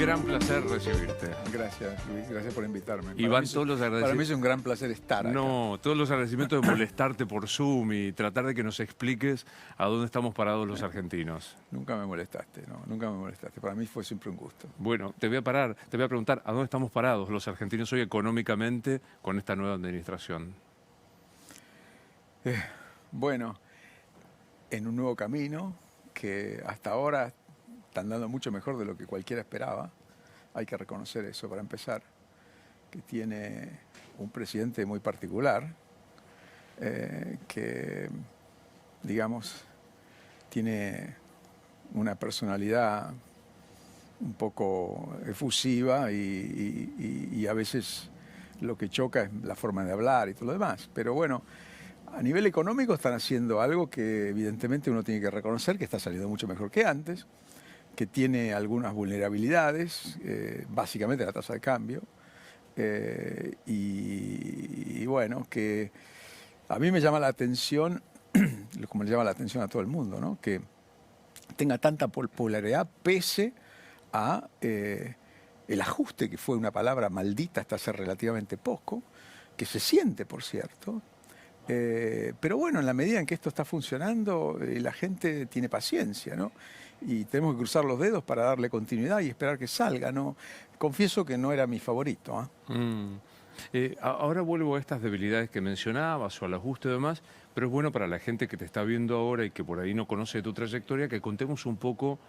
gran placer recibirte. Gracias, Luis. Gracias por invitarme. Y van todos los Para mí agradecimientos. es un gran placer estar acá. No, todos los agradecimientos de molestarte por Zoom y tratar de que nos expliques a dónde estamos parados los argentinos. Nunca me molestaste, ¿no? Nunca me molestaste. Para mí fue siempre un gusto. Bueno, te voy a preguntar, ¿a dónde estamos parados los argentinos hoy económicamente con esta nueva administración? Bueno, en un nuevo camino que hasta ahora está andando mucho mejor de lo que cualquiera esperaba. Hay que reconocer eso para empezar, que tiene un presidente muy particular, que, digamos, tiene una personalidad un poco efusiva y a veces lo que choca es la forma de hablar y todo lo demás. Pero bueno, a nivel económico están haciendo algo que evidentemente uno tiene que reconocer, que está saliendo mucho mejor que antes, que tiene algunas vulnerabilidades, básicamente la tasa de cambio, y bueno, que a mí me llama la atención, como le llama la atención a todo el mundo, ¿no? Que tenga tanta popularidad pese a el ajuste, que fue una palabra maldita hasta hace relativamente poco, que se siente, por cierto. Pero bueno, en la medida en que esto está funcionando, la gente tiene paciencia, ¿no? Y tenemos que cruzar los dedos para darle continuidad y esperar que salga, ¿no? Confieso que no era mi favorito, ¿eh? Ahora vuelvo a estas debilidades que mencionabas o al ajuste y demás, pero es bueno para la gente que te está viendo ahora y que por ahí no conoce tu trayectoria que contemos un poco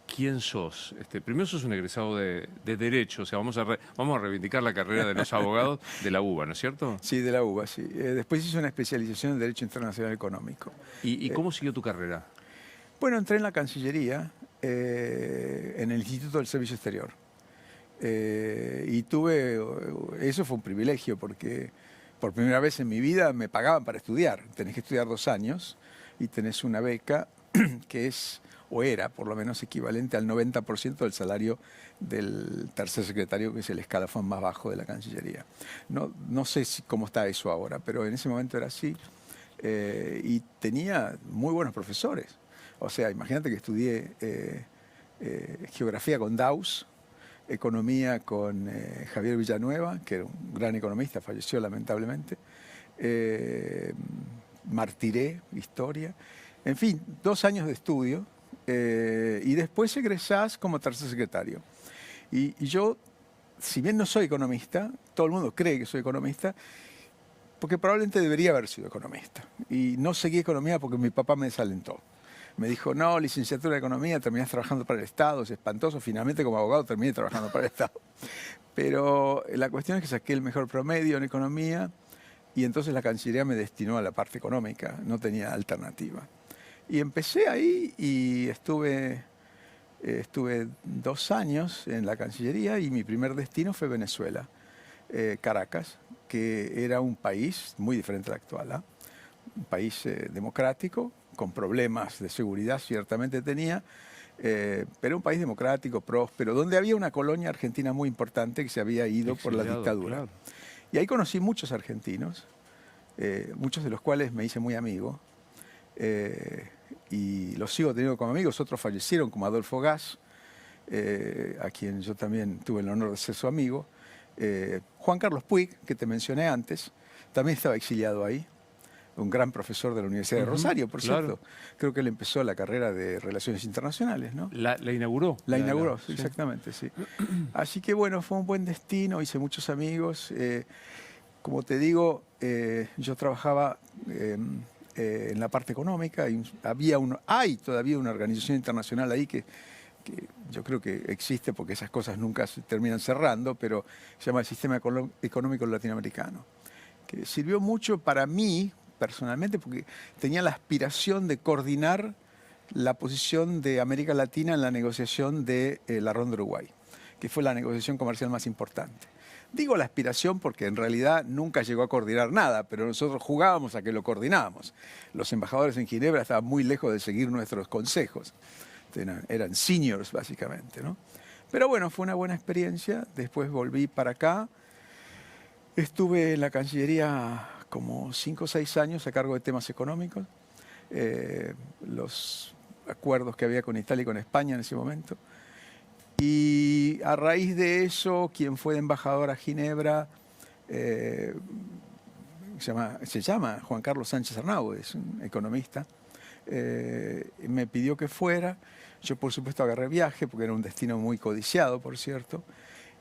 quién sos. Primero sos un egresado de Derecho, o sea, vamos a reivindicar la carrera de los abogados de la UBA, ¿no es cierto? Sí, de la UBA, sí. Después hice una especialización en Derecho Internacional Económico. ¿Y cómo siguió tu carrera? Bueno, entré en la Cancillería, en el Instituto del Servicio Exterior. Y eso fue un privilegio porque por primera vez en mi vida me pagaban para estudiar. Tenés que estudiar 2 años y tenés una beca que es, o era por lo menos equivalente al 90% del salario del tercer secretario, que es el escalafón más bajo de la Cancillería. No sé cómo está eso ahora, pero en ese momento era así. Y tenía muy buenos profesores. O sea, imagínate que estudié geografía con Daus, economía con Javier Villanueva, que era un gran economista, falleció lamentablemente, Martiré, historia, en fin, 2 años de estudio, y después egresás como tercer secretario. Y yo, si bien no soy economista, todo el mundo cree que soy economista, porque probablemente debería haber sido economista. Y no seguí economía porque mi papá me desalentó. Me dijo, no, licenciatura de Economía, terminás trabajando para el Estado, es espantoso. Finalmente, como abogado, terminé trabajando para el Estado. Pero la cuestión es que saqué el mejor promedio en Economía y entonces la Cancillería me destinó a la parte económica, no tenía alternativa. Y empecé ahí y estuve 2 años en la Cancillería y mi primer destino fue Venezuela, Caracas, que era un país muy diferente al actual, ¿eh? Un país democrático, con problemas de seguridad ciertamente tenía, pero un país democrático, próspero, donde había una colonia argentina muy importante que se había ido por la dictadura. Claro. Y ahí conocí muchos argentinos, muchos de los cuales me hice muy amigo, y los sigo teniendo como amigos. Otros fallecieron, como Adolfo Gas, a quien yo también tuve el honor de ser su amigo. Juan Carlos Puig, que te mencioné antes, también estaba exiliado ahí. Un gran profesor de la Universidad de Rosario, por cierto. Creo que él empezó la carrera de Relaciones Internacionales, ¿no? ¿La inauguró? La inauguró, sí, exactamente, sí. Así que bueno, fue un buen destino, hice muchos amigos. Como te digo, yo trabajaba en la parte económica y hay todavía una organización internacional ahí que yo creo que existe porque esas cosas nunca se terminan cerrando, pero se llama el Sistema Económico Latinoamericano, que sirvió mucho para mí, personalmente, porque tenía la aspiración de coordinar la posición de América Latina en la negociación de la Ronda de Uruguay, que fue la negociación comercial más importante. Digo la aspiración porque en realidad nunca llegó a coordinar nada, pero nosotros jugábamos a que lo coordinábamos. Los embajadores en Ginebra estaban muy lejos de seguir nuestros consejos. Eran seniors, básicamente, ¿no? Pero bueno, fue una buena experiencia. Después volví para acá. Estuve en la Cancillería como 5 o 6 años a cargo de temas económicos, los acuerdos que había con Italia y con España en ese momento. Y a raíz de eso, quien fue de embajador a Ginebra, se llama Juan Carlos Sánchez Arnau, es un economista, me pidió que fuera. Yo, por supuesto, agarré viaje, porque era un destino muy codiciado, por cierto,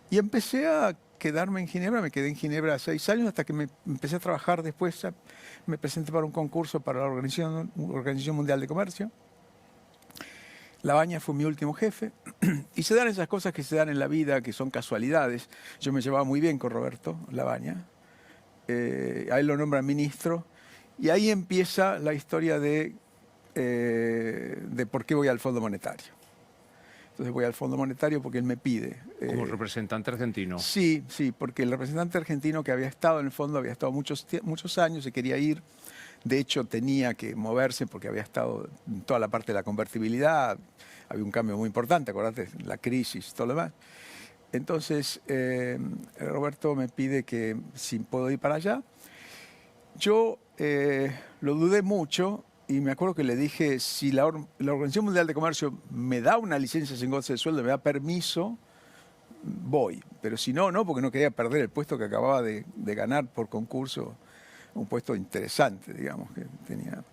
y empecé a quedarme en Ginebra. Me quedé en Ginebra 6 años, hasta que me empecé a trabajar después. Me presenté para un concurso para la Organización Mundial de Comercio. Labaña fue mi último jefe. Y se dan esas cosas que se dan en la vida, que son casualidades. Yo me llevaba muy bien con Roberto Labaña. A él lo nombran ministro. Y ahí empieza la historia de por qué voy al Fondo Monetario. Entonces voy al Fondo Monetario porque él me pide. Como representante argentino. Sí, sí, porque el representante argentino que había estado en el fondo había estado muchos años, se quería ir. De hecho, tenía que moverse porque había estado en toda la parte de la convertibilidad. Había un cambio muy importante, acordate, la crisis, todo lo demás. Entonces, Roberto me pide que si puedo ir para allá. Yo lo dudé mucho y me acuerdo que le dije, si la Organización Mundial de Comercio me da una licencia sin goce de sueldo, me da permiso, voy. Pero si no, no, porque no quería perder el puesto que acababa de ganar por concurso, un puesto interesante, digamos, que tenía.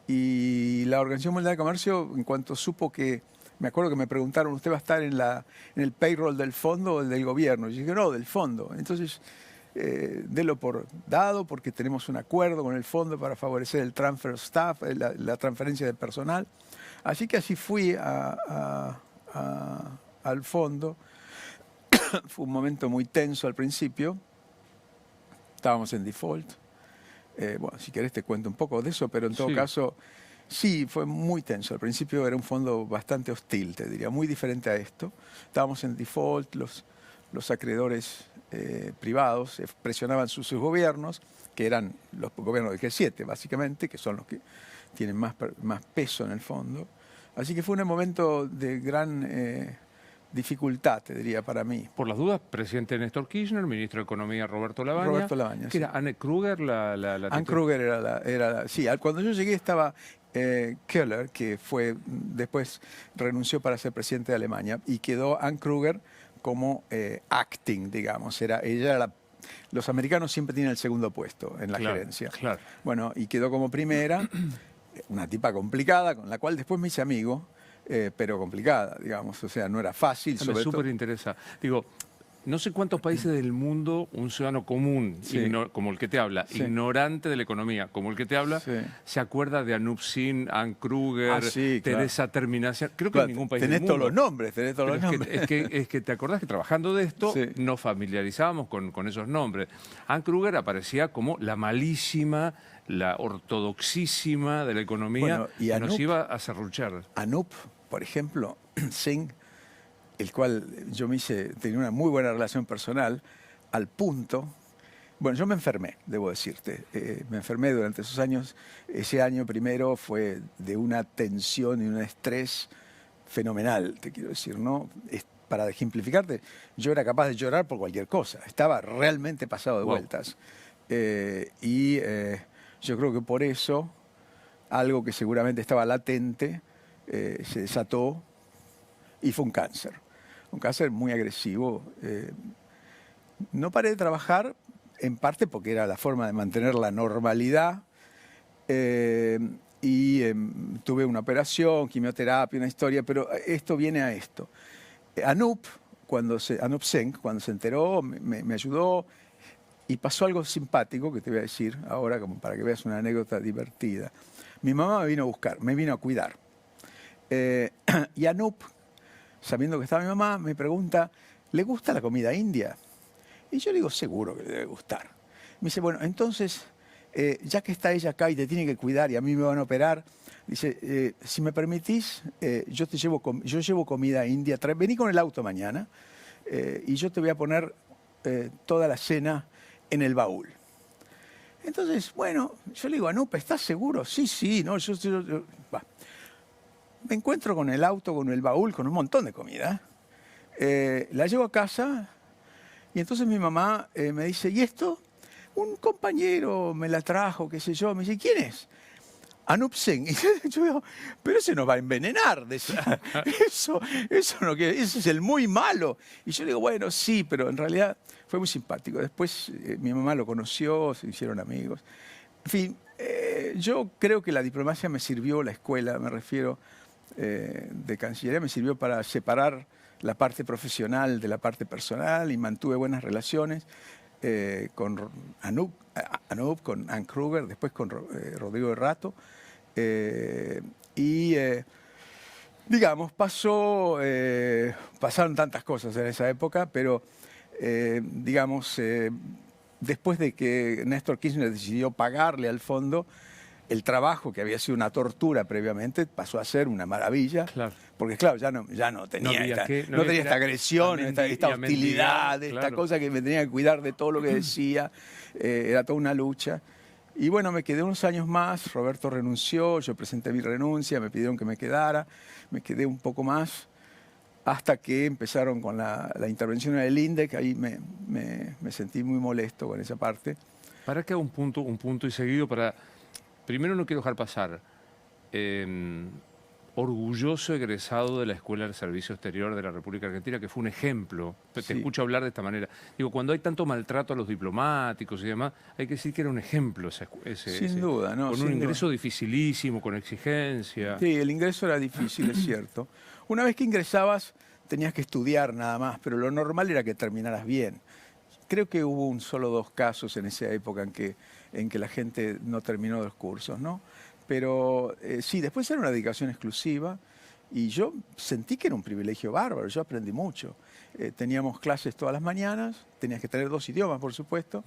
Y la Organización Mundial de Comercio, en cuanto supo que, me acuerdo que me preguntaron, ¿usted va a estar en el payroll del fondo o del gobierno? Y yo dije, no, del fondo. Entonces, délo por dado, porque tenemos un acuerdo con el fondo para favorecer el transfer of staff, la transferencia de personal. Así que así fui al fondo. Fue un momento muy tenso al principio. Estábamos en default. Bueno, si querés te cuento un poco de eso, pero en todo caso, sí, fue muy tenso. Al principio era un fondo bastante hostil, te diría, muy diferente a esto. Estábamos en default, los acreedores privados presionaban sus gobiernos, que eran los gobiernos del G7, básicamente, que son los que tienen más peso en el fondo. Así que fue un momento de gran dificultad, te diría, para mí. Por las dudas, presidente Néstor Kirchner, ministro de Economía Roberto Labaña. Roberto Labaña, ¿Qué era? ¿Anne Kruger? Anne Kruger era sí, cuando yo llegué estaba Keller, que después renunció para ser presidente de Alemania, y quedó Anne Kruger como acting, digamos. Los americanos siempre tienen el segundo puesto en la gerencia. Claro. Bueno, y quedó como primera, una tipa complicada, con la cual después me hice amigo. Pero complicada, digamos, o sea, no era fácil. Me súper interesa. Digo, no sé cuántos países del mundo un ciudadano común, como el que te habla, ignorante de la economía, como el que te habla, se acuerda de Anup Singh, Anne Kruger, Teresa Terminación. Creo que en ningún país del mundo. Tenés todos los nombres. Es que te acordás que trabajando de esto nos familiarizábamos con esos nombres. Anne Kruger aparecía como la malísima, la ortodoxísima de la economía, bueno, y nos iba a serruchar. Anup, por ejemplo, Singh, el cual tenía una muy buena relación personal, al punto. Bueno, yo me enfermé, debo decirte. Me enfermé durante esos años. Ese año primero fue de una tensión y un estrés fenomenal, te quiero decir, ¿no? Para ejemplificarte, yo era capaz de llorar por cualquier cosa. Estaba realmente pasado de vueltas. Yo creo que por eso, algo que seguramente estaba latente, se desató y fue un cáncer. Un cáncer muy agresivo. No paré de trabajar, en parte porque era la forma de mantener la normalidad. Tuve una operación, quimioterapia, una historia, pero esto viene a esto. Anup Singh, cuando se enteró, me ayudó. Y pasó algo simpático que te voy a decir ahora, como para que veas una anécdota divertida. Mi mamá me vino a buscar, me vino a cuidar. Y Anup, sabiendo que estaba mi mamá, me pregunta, ¿le gusta la comida india? Y yo le digo, seguro que le debe gustar. Me dice, bueno, entonces, ya que está ella acá y te tiene que cuidar y a mí me van a operar, dice, si me permitís, yo llevo comida india, vení con el auto mañana y yo te voy a poner toda la cena en el baúl. Entonces, bueno, yo le digo, Anup, ¿estás seguro? Sí, no, me encuentro con el auto, con el baúl, con un montón de comida. La llevo a casa y entonces mi mamá me dice, ¿y esto? Un compañero me la trajo, qué sé yo. Me dice, ¿quién es? Anup Singh. Y yo digo, pero ese nos va a envenenar. Eso no quiere, ese es el muy malo. Y yo digo, bueno, sí, pero en realidad fue muy simpático. Después mi mamá lo conoció, se hicieron amigos. En fin, yo creo que la diplomacia me sirvió, la escuela, me refiero, de Cancillería, me sirvió para separar la parte profesional de la parte personal y mantuve buenas relaciones con Anup, con Ann Kruger, después con Rodrigo de Rato. Digamos, pasaron tantas cosas en esa época, pero digamos, después de que Néstor Kirchner decidió pagarle al fondo, el trabajo que había sido una tortura previamente pasó a ser una maravilla. Claro. Porque claro, ya no tenía, esta agresión, esta hostilidad, esta cosa que me tenía que cuidar de todo lo que decía. Era toda una lucha. Y bueno, me quedé unos años más, Roberto renunció, yo presenté mi renuncia, me pidieron que me quedara, me quedé un poco más, hasta que empezaron con la intervención del INDEC, ahí me sentí muy molesto con esa parte. Para que haga un punto y seguido para... Primero no quiero dejar pasar, orgulloso egresado de la Escuela de Servicio Exterior de la República Argentina, que fue un ejemplo. Te escucho hablar de esta manera. Digo, cuando hay tanto maltrato a los diplomáticos y demás, hay que decir que era un ejemplo sin duda, ¿no? Con un ingreso dificilísimo, con exigencia. Sí, el ingreso era difícil, es cierto. Una vez que ingresabas, tenías que estudiar nada más, pero lo normal era que terminaras bien. Creo que hubo solo 2 casos en esa época en que la gente no terminó los cursos, ¿no? Pero sí, después era una dedicación exclusiva y yo sentí que era un privilegio bárbaro, yo aprendí mucho. Teníamos clases todas las mañanas, tenías que tener 2 idiomas, por supuesto,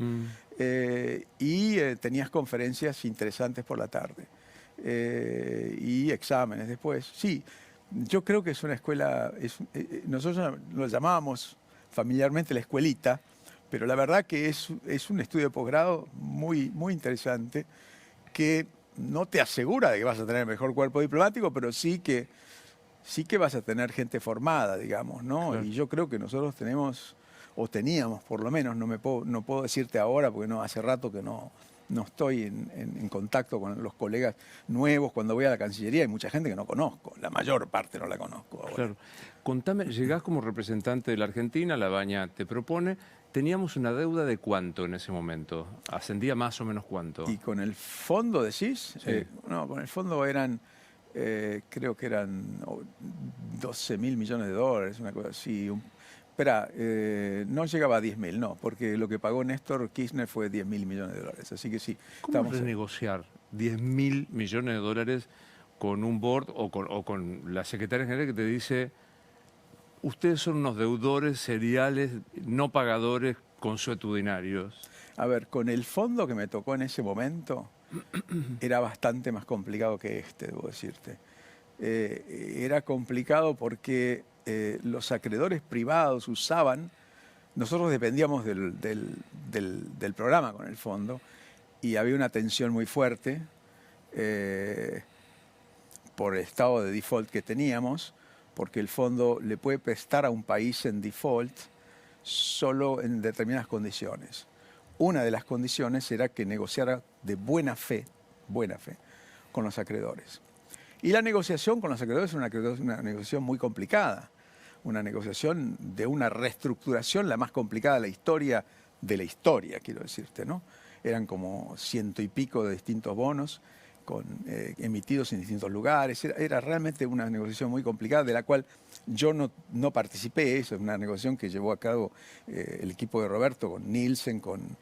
y tenías conferencias interesantes por la tarde y exámenes después. Sí, yo creo que es una escuela, nosotros lo llamábamos familiarmente la escuelita, pero la verdad que es un estudio de posgrado muy, muy interesante que no te asegura de que vas a tener el mejor cuerpo diplomático, pero sí que vas a tener gente formada, digamos, ¿no? Claro. Y yo creo que nosotros tenemos, o teníamos por lo menos, no puedo decirte ahora porque no hace rato que no estoy en contacto con los colegas nuevos. Cuando voy a la Cancillería hay mucha gente que no conozco, la mayor parte no la conozco ahora. Claro. Contame, llegás como representante de la Argentina, La Baña te propone, ¿teníamos una deuda de cuánto en ese momento? ¿Ascendía más o menos cuánto? ¿Y con el fondo decís? Sí. No, con el fondo eran, creo que eran 12.000 millones de dólares, una cosa así. Espera, no llegaba a 10.000, no, porque lo que pagó Néstor Kirchner fue 10.000 millones de dólares, así que sí. ¿Cómo renegociar 10.000 millones de dólares con un board o con la secretaria general que te dice, ustedes son unos deudores seriales, no pagadores, consuetudinarios? A ver, con el fondo que me tocó en ese momento, era bastante más complicado que debo decirte. Era complicado porque los acreedores privados usaban, nosotros dependíamos del programa con el fondo y había una tensión muy fuerte por el estado de default que teníamos, porque el fondo le puede prestar a un país en default solo en determinadas condiciones. Una de las condiciones era que negociara de buena fe con los acreedores. Y la negociación con los acreedores es una negociación muy complicada, una negociación de una reestructuración la más complicada de la historia, quiero decirte, ¿no? Eran como 100 y pico de distintos bonos emitidos en distintos lugares. Era realmente una negociación muy complicada, de la cual yo no participé. Eso es una negociación que llevó a cabo el equipo de Roberto, con Nielsen, con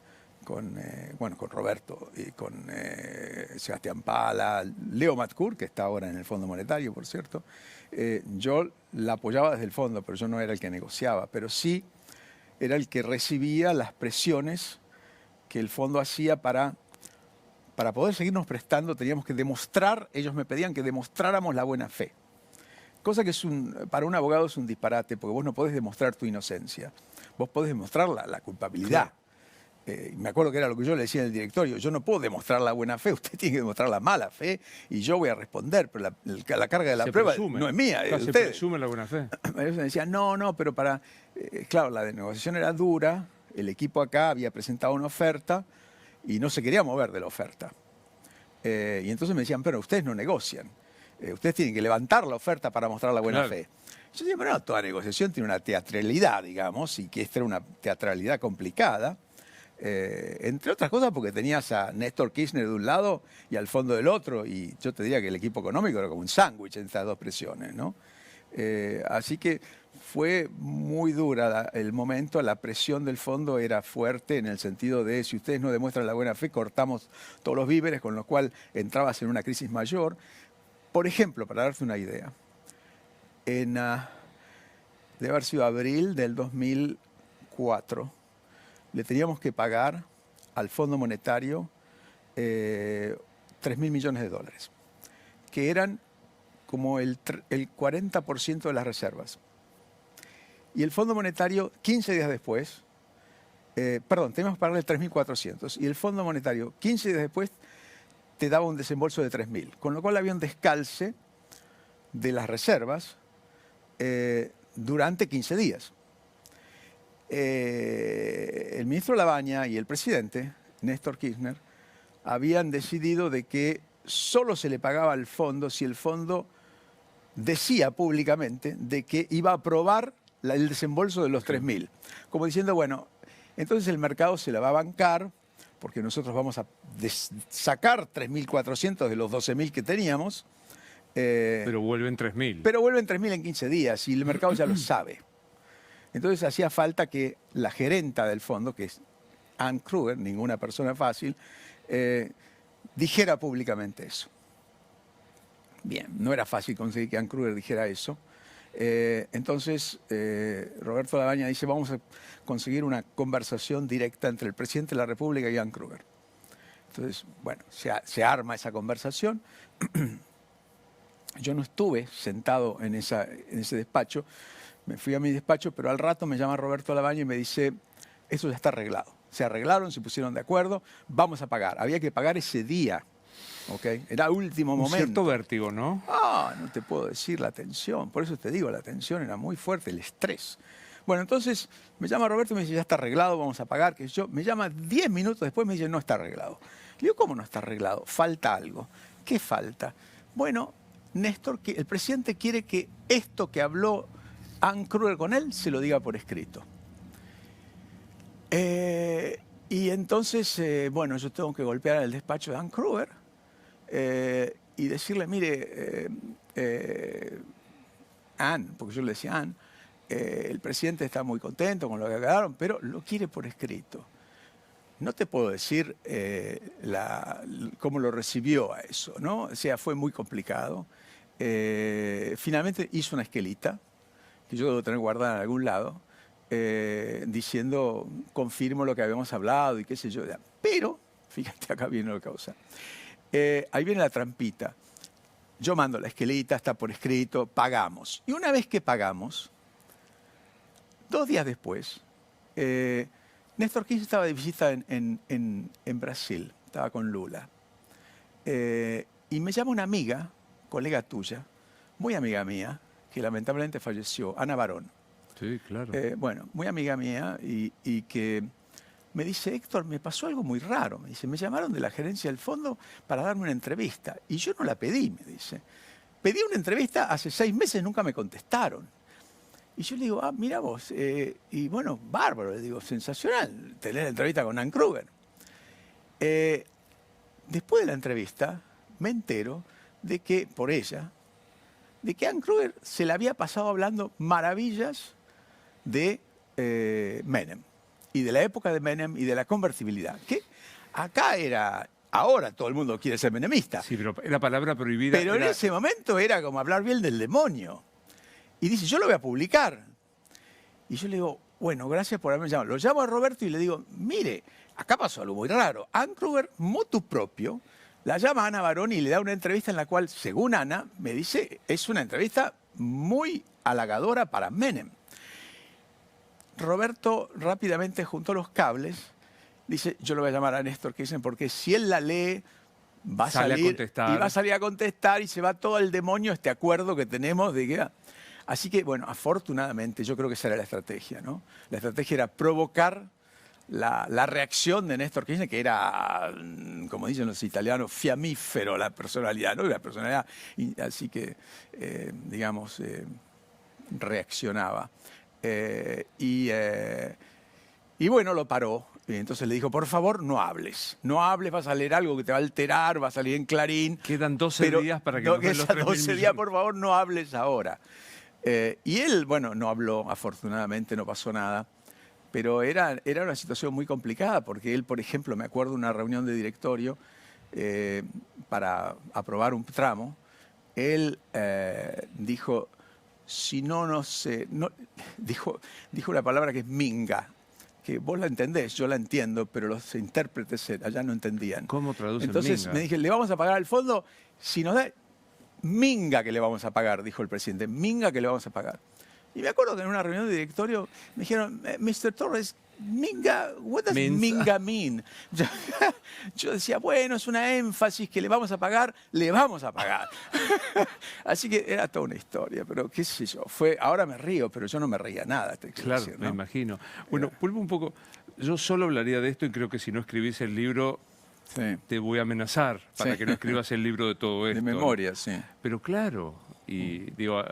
Roberto, y con Sebastián Pala, Leo Matcourt, que está ahora en el Fondo Monetario, por cierto. Yo la apoyaba desde el fondo, pero yo no era el que negociaba, pero sí era el que recibía las presiones que el fondo hacía para poder seguirnos prestando. Teníamos que demostrar, ellos me pedían que demostráramos la buena fe. Cosa que para un abogado es un disparate, porque vos no podés demostrar tu inocencia. Vos podés demostrar la culpabilidad. Claro. Me acuerdo que era lo que yo le decía en el directorio, yo no puedo demostrar la buena fe, usted tiene que demostrar la mala fe y yo voy a responder, pero la carga de la prueba no es mía, es de ustedes. Se presume la buena fe. Ellos me decían, no, pero claro, la negociación era dura, el equipo acá había presentado una oferta y no se quería mover de la oferta. Y entonces me decían, pero ustedes no negocian. Ustedes tienen que levantar la oferta para mostrar la buena Claro. fe. Yo decía, pero no, toda negociación tiene una teatralidad, digamos, y que esta era una teatralidad complicada. Entre otras cosas porque tenías a Néstor Kirchner de un lado y al fondo del otro, y yo te diría que el equipo económico era como un sándwich entre estas dos presiones, ¿no? Así que fue muy dura el momento, la presión del fondo era fuerte en el sentido de si ustedes no demuestran la buena fe, cortamos todos los víveres, con lo cual entrabas en una crisis mayor. Por ejemplo, para darte una idea, debe haber sido abril del 2004, le teníamos que pagar al Fondo Monetario 3.000 millones de dólares, que eran como el 40% de las reservas. Y el Fondo Monetario, 15 días después, teníamos que pagarle 3.400, y el Fondo Monetario, 15 días después, te daba un desembolso de 3.000, con lo cual había un descalce de las reservas durante 15 días. El ministro Labaña y el presidente, Néstor Kirchner, habían decidido de que solo se le pagaba al fondo si el fondo decía públicamente de que iba a aprobar el desembolso de los 3.000. Como diciendo, bueno, entonces el mercado se la va a bancar porque nosotros vamos a sacar 3.400 de los 12.000 que teníamos. Pero vuelven 3.000. Pero vuelven 3.000 en 15 días y el mercado ya lo sabe. Entonces hacía falta que la gerenta del fondo, que es Ann Krueger, ninguna persona fácil, dijera públicamente eso. Bien, no era fácil conseguir que Ann Krueger dijera eso. Entonces, Roberto Labaña dice, vamos a conseguir una conversación directa entre el presidente de la República y Ann Krueger. Entonces, bueno, se arma esa conversación. Yo no estuve sentado en ese despacho, me fui a mi despacho, pero al rato me llama Roberto Labaña y me dice, eso ya está arreglado. Se arreglaron, se pusieron de acuerdo, vamos a pagar. Había que pagar ese día, ¿ok? Era último momento. Un cierto vértigo, ¿no? No te puedo decir la tensión, por eso te digo, la tensión era muy fuerte, el estrés. Bueno, entonces me llama Roberto y me dice, ya está arreglado, vamos a pagar. Me llama 10 minutos después y me dice, no está arreglado. Le digo, ¿cómo no está arreglado? Falta algo. ¿Qué falta? Bueno, Néstor, que el presidente quiere que esto que habló Ann Krueger con él se lo diga por escrito. Y entonces, bueno, yo tengo que golpear el despacho de Ann Krueger y decirle, mire, Ann, porque yo le decía Ann, el presidente está muy contento con lo que quedaron, pero lo quiere por escrito. No te puedo decir cómo lo recibió a eso, ¿no? O sea, fue muy complicado. Finalmente hizo una esquelita, que yo debo tener guardada en algún lado, diciendo, confirmo lo que habíamos hablado y qué sé yo. Pero, fíjate, acá viene lo que causa. Ahí viene la trampita. Yo mando la esquelita, está por escrito, pagamos. Y una vez que pagamos, 2 días después, Néstor Kirchner estaba de visita en Brasil, estaba con Lula. Y me llama una amiga, colega tuya, muy amiga mía, que lamentablemente falleció, Ana Barón. Sí, claro. Bueno, muy amiga mía y que me dice, Héctor, me pasó algo muy raro. Me dice, me llamaron de la gerencia del fondo para darme una entrevista. Y yo no la pedí, me dice. Pedí una entrevista hace 6 meses, nunca me contestaron. Y yo le digo, mira vos. Y bueno, bárbaro, le digo, sensacional tener entrevista con Ann Krueger. Después de la entrevista, me entero de que, por ella, de que Ann Krueger se le había pasado hablando maravillas de Menem y de la época de Menem y de la convertibilidad, que acá era, ahora todo el mundo quiere ser menemista. Sí, pero la palabra prohibida. Pero en ese momento era como hablar bien del demonio. Y dice, yo lo voy a publicar. Y yo le digo, bueno, gracias por haberme llamado. Lo llamo a Roberto y le digo, mire, acá pasó algo muy raro. Ann Krueger, motu propio, la llama a Ana Barón y le da una entrevista en la cual, según Ana, me dice, es una entrevista muy halagadora para Menem. Roberto rápidamente juntó los cables, dice, yo lo voy a llamar a Néstor Kirchner porque si él la lee, va a salir y va a salir a contestar y se va todo el demonio este acuerdo que tenemos de que... Así que, bueno, afortunadamente yo creo que esa era la estrategia, ¿no? La estrategia era provocar la reacción de Néstor Kirchner, que era, como dicen los italianos, fiammífero la personalidad, ¿no? La personalidad, así que, digamos, reaccionaba. Y bueno, lo paró. Y entonces le dijo, por favor, no hables, vas a leer algo que te va a alterar, va a salir en Clarín. Quedan 12 días para que nos den los 3.000 12 días, por favor, no hables ahora. Y él, bueno, no habló, afortunadamente no pasó nada, pero era una situación muy complicada, porque él, por ejemplo, me acuerdo de una reunión de directorio para aprobar un tramo, él dijo, si no sé, dijo una palabra que es minga, que vos la entendés, yo la entiendo, pero los intérpretes allá no entendían. ¿Cómo traducen Entonces minga? me dije, le vamos a pagar al fondo, si nos da... Minga que le vamos a pagar, dijo el presidente, minga que le vamos a pagar. Y me acuerdo que en una reunión de directorio me dijeron, Mr. Torres, minga, what does minga mean? Yo decía, bueno, es una énfasis que le vamos a pagar, le vamos a pagar. Así que era toda una historia, pero qué sé yo, ahora me río, pero yo no me reía nada. Claro, me imagino. Bueno, vuelvo un poco, yo solo hablaría de esto y creo que si no escribís el libro... Sí. Te voy a amenazar para que no escribas el libro de todo esto. De memoria, ¿no? Sí. Pero claro, y digo,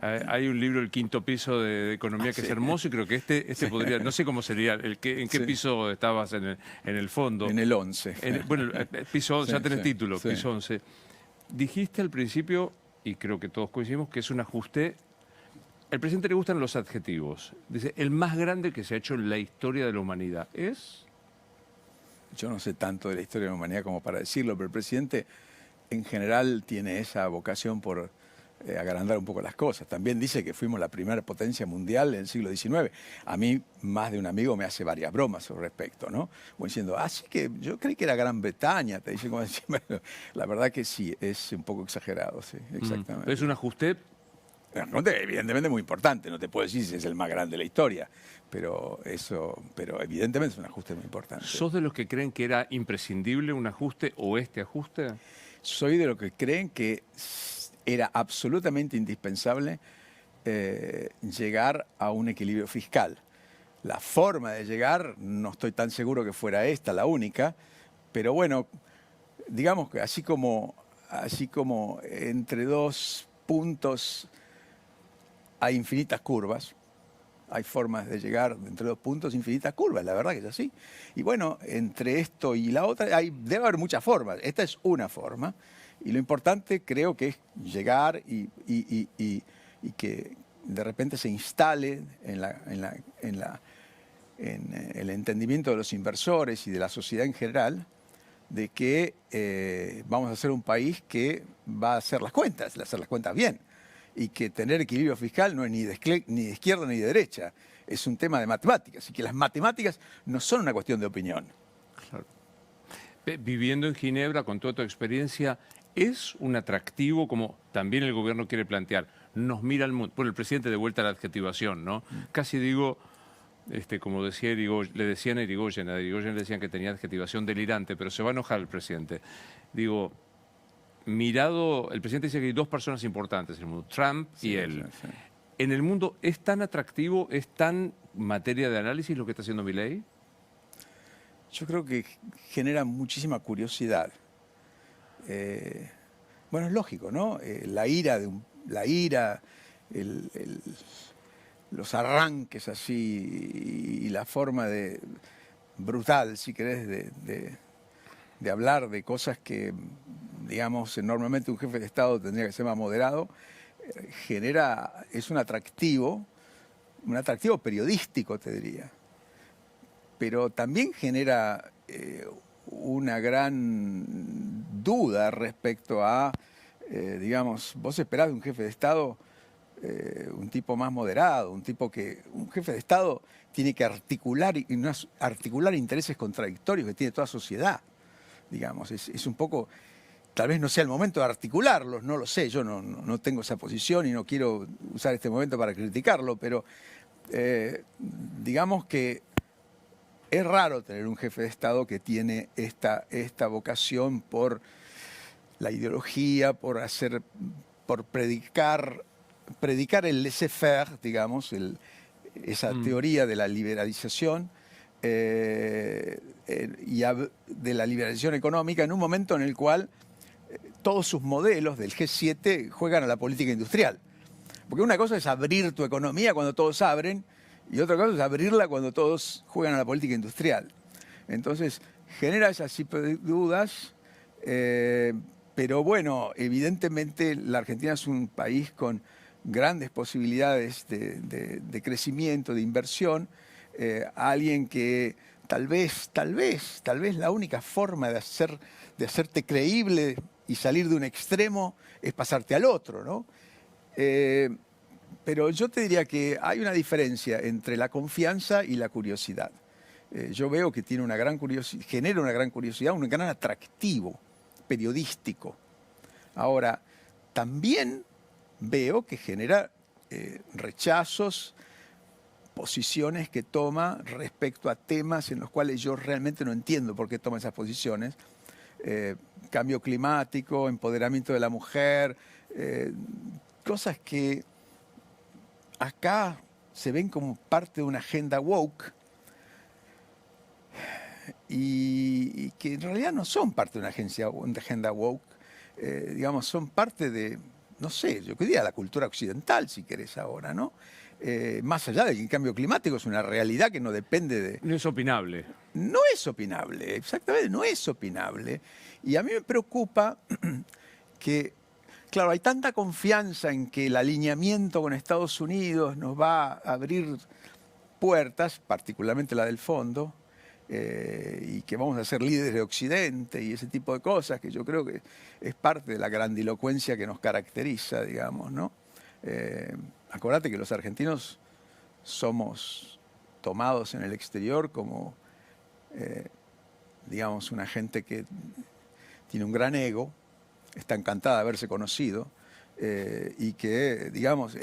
hay un libro, El quinto piso de economía, que es hermoso, y creo que este podría, no sé cómo sería, en qué piso estabas en el fondo. En el 11. Bueno, el piso 11, ya tenés título, sí. piso 11. Dijiste al principio, y creo que todos coincidimos, que es un ajuste. Al presidente le gustan los adjetivos. Dice, el más grande que se ha hecho en la historia de la humanidad es... Yo no sé tanto de la historia de la humanidad como para decirlo, pero el presidente en general tiene esa vocación por agrandar un poco las cosas. También dice que fuimos la primera potencia mundial en el siglo XIX. A mí, más de un amigo me hace varias bromas al respecto, ¿no? O diciendo, sí que yo creí que era Gran Bretaña, te dice como decir, bueno, la verdad que sí, es un poco exagerado, sí, exactamente. ¿Es un ajuste? Evidentemente muy importante, no te puedo decir si es el más grande de la historia, pero evidentemente es un ajuste muy importante. ¿Sos de los que creen que era imprescindible un ajuste o este ajuste? Soy de los que creen que era absolutamente indispensable llegar a un equilibrio fiscal. La forma de llegar, no estoy tan seguro que fuera esta la única, pero bueno, digamos que así como entre dos puntos hay infinitas curvas, hay formas de llegar entre dos puntos, infinitas curvas, la verdad que es así. Y bueno, entre esto y la otra debe haber muchas formas. Esta es una forma. Y lo importante creo que es llegar y que de repente se instale en el entendimiento de los inversores y de la sociedad en general de que vamos a ser un país que va a hacer las cuentas bien. Y que tener equilibrio fiscal no es ni de izquierda ni de derecha, es un tema de matemáticas, y que las matemáticas no son una cuestión de opinión. Claro. Viviendo en Ginebra, con toda tu experiencia, ¿es un atractivo, como también el gobierno quiere plantear, nos mira al mundo? Bueno, el presidente de vuelta a la adjetivación, ¿no? Casi digo, como decía le decían a Irigoyen le decían que tenía adjetivación delirante, pero se va a enojar el presidente. Digo... Mirado, el presidente dice que hay dos personas importantes en el mundo, Trump y él. Sí. ¿En el mundo es tan atractivo, es tan materia de análisis lo que está haciendo Milei? Yo creo que genera muchísima curiosidad. Bueno, es lógico, ¿no? La ira, los arranques así y la forma brutal, si querés, de hablar de cosas que, digamos, normalmente un jefe de Estado tendría que ser más moderado, es un atractivo periodístico, te diría. Pero también genera una gran duda respecto a, digamos, vos esperás de un jefe de Estado un tipo más moderado, un jefe de Estado tiene que articular intereses contradictorios que tiene toda sociedad. Digamos, es un poco, tal vez no sea el momento de articularlos, no lo sé, yo no tengo esa posición y no quiero usar este momento para criticarlo, pero digamos que es raro tener un jefe de Estado que tiene esta vocación por la ideología, por predicar el laissez-faire, digamos, esa teoría de la liberalización, de la liberación económica en un momento en el cual todos sus modelos del G7 juegan a la política industrial. Porque una cosa es abrir tu economía cuando todos abren y otra cosa es abrirla cuando todos juegan a la política industrial. Entonces, genera ese tipo de dudas, pero bueno, evidentemente la Argentina es un país con grandes posibilidades de crecimiento, de inversión. Alguien que tal vez la única forma de hacerte creíble y salir de un extremo es pasarte al otro, ¿no? Pero yo te diría que hay una diferencia entre la confianza y la curiosidad. Yo veo que tiene una gran curiosidad, genera una gran curiosidad, un gran atractivo periodístico. Ahora, también veo que genera rechazos, posiciones que toma respecto a temas en los cuales yo realmente no entiendo por qué toma esas posiciones. Cambio climático, empoderamiento de la mujer, cosas que acá se ven como parte de una agenda woke y que en realidad no son parte de una agenda woke, digamos, son parte de, no sé, yo diría la cultura occidental, si querés ahora, ¿no? Más allá de que el cambio climático es una realidad que no depende de... No es opinable. No es opinable, exactamente, no es opinable. Y a mí me preocupa que, claro, hay tanta confianza en que el alineamiento con Estados Unidos nos va a abrir puertas, particularmente la del fondo, y que vamos a ser líderes de Occidente y ese tipo de cosas, que yo creo que es parte de la grandilocuencia que nos caracteriza, digamos, ¿no? Acordate que los argentinos somos tomados en el exterior como, digamos, una gente que tiene un gran ego, está encantada de haberse conocido, y que, digamos,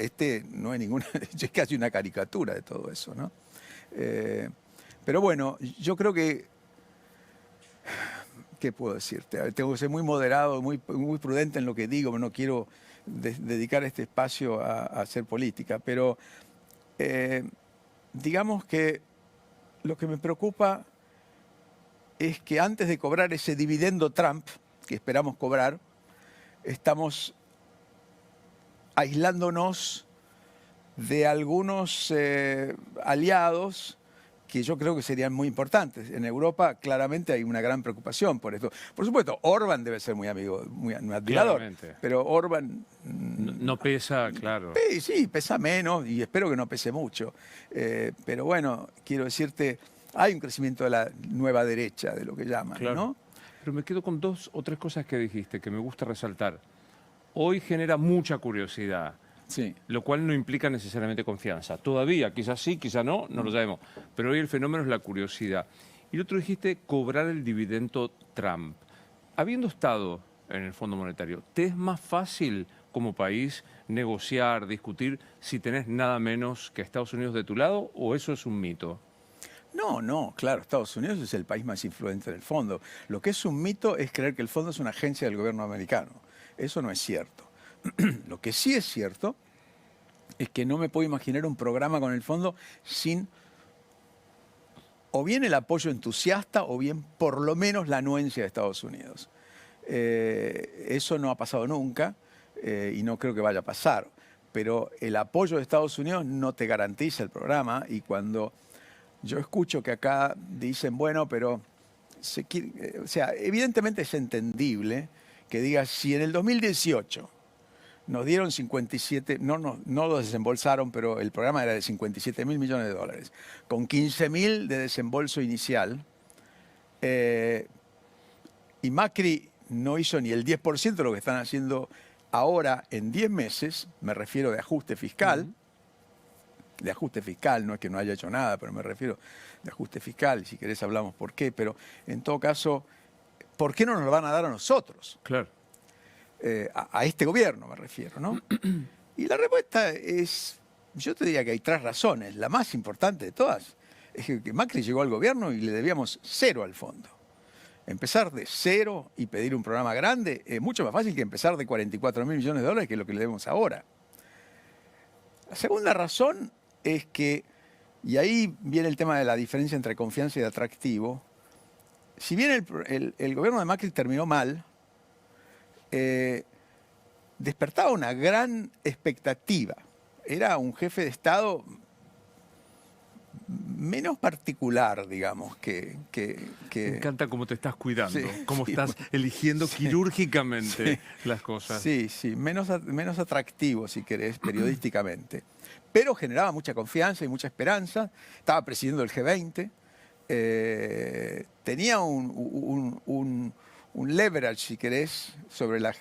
no es ninguna, es casi una caricatura de todo eso, ¿no? Pero bueno, yo creo que, ¿qué puedo decirte? Tengo que ser muy moderado, muy prudente en lo que digo, no quiero dedicar este espacio a hacer política, pero digamos que lo que me preocupa es que antes de cobrar ese dividendo Trump, que esperamos cobrar, estamos aislándonos de algunos aliados que yo creo que serían muy importantes. En Europa claramente hay una gran preocupación por esto. Por supuesto, Orbán debe ser muy amigo, muy admirador, Claramente. pero Orbán... No pesa, claro. Sí, pesa menos y espero que no pese mucho. Pero bueno, quiero decirte, hay un crecimiento de la nueva derecha, de lo que llaman, Claro. ¿no? Pero me quedo con 2 o 3 cosas que dijiste que me gusta resaltar. Hoy genera mucha curiosidad, Sí. lo cual no implica necesariamente confianza. Todavía, quizás sí, quizás no lo sabemos. Pero hoy el fenómeno es la curiosidad. Y lo otro dijiste, cobrar el dividendo Trump. Habiendo estado en el Fondo Monetario, ¿te es más fácil como país negociar, discutir, si tenés nada menos que Estados Unidos de tu lado, o eso es un mito? No, claro, Estados Unidos es el país más influyente del fondo. Lo que es un mito es creer que el fondo es una agencia del gobierno americano. Eso no es cierto. Lo que sí es cierto es que no me puedo imaginar un programa con el fondo sin o bien el apoyo entusiasta o bien por lo menos la anuencia de Estados Unidos. Eso no ha pasado nunca y no creo que vaya a pasar. Pero el apoyo de Estados Unidos no te garantiza el programa y cuando yo escucho que acá dicen, bueno, pero o sea, evidentemente es entendible que digas, si en el 2018 nos dieron 57, no lo desembolsaron, pero el programa era de 57.000 millones de dólares, con 15.000 de desembolso inicial, y Macri no hizo ni el 10% de lo que están haciendo ahora en 10 meses, me refiero de ajuste fiscal, no es que no haya hecho nada, pero me refiero de ajuste fiscal, y si querés hablamos por qué, pero en todo caso, ¿por qué no nos lo van a dar a nosotros? Claro. A este gobierno me refiero, ¿no? Y la respuesta es, yo te diría que hay 3 razones. La más importante de todas es que Macri llegó al gobierno y le debíamos 0 al fondo. Empezar de 0 y pedir un programa grande es mucho más fácil que empezar de 44.000 millones de dólares, que es lo que le debemos ahora. La segunda razón es que Y ahí viene el tema de la diferencia entre confianza y atractivo. Si bien el gobierno de Macri terminó mal, despertaba una gran expectativa. Era un jefe de Estado menos particular, digamos, Me encanta cómo te estás cuidando, Sí, cómo sí, estás bueno, eligiendo sí, quirúrgicamente sí, las cosas. sí, sí, menos atractivo, si querés, periodísticamente. Pero generaba mucha confianza y mucha esperanza. Estaba presidiendo el G20. Tenía un leverage, si querés, sobre la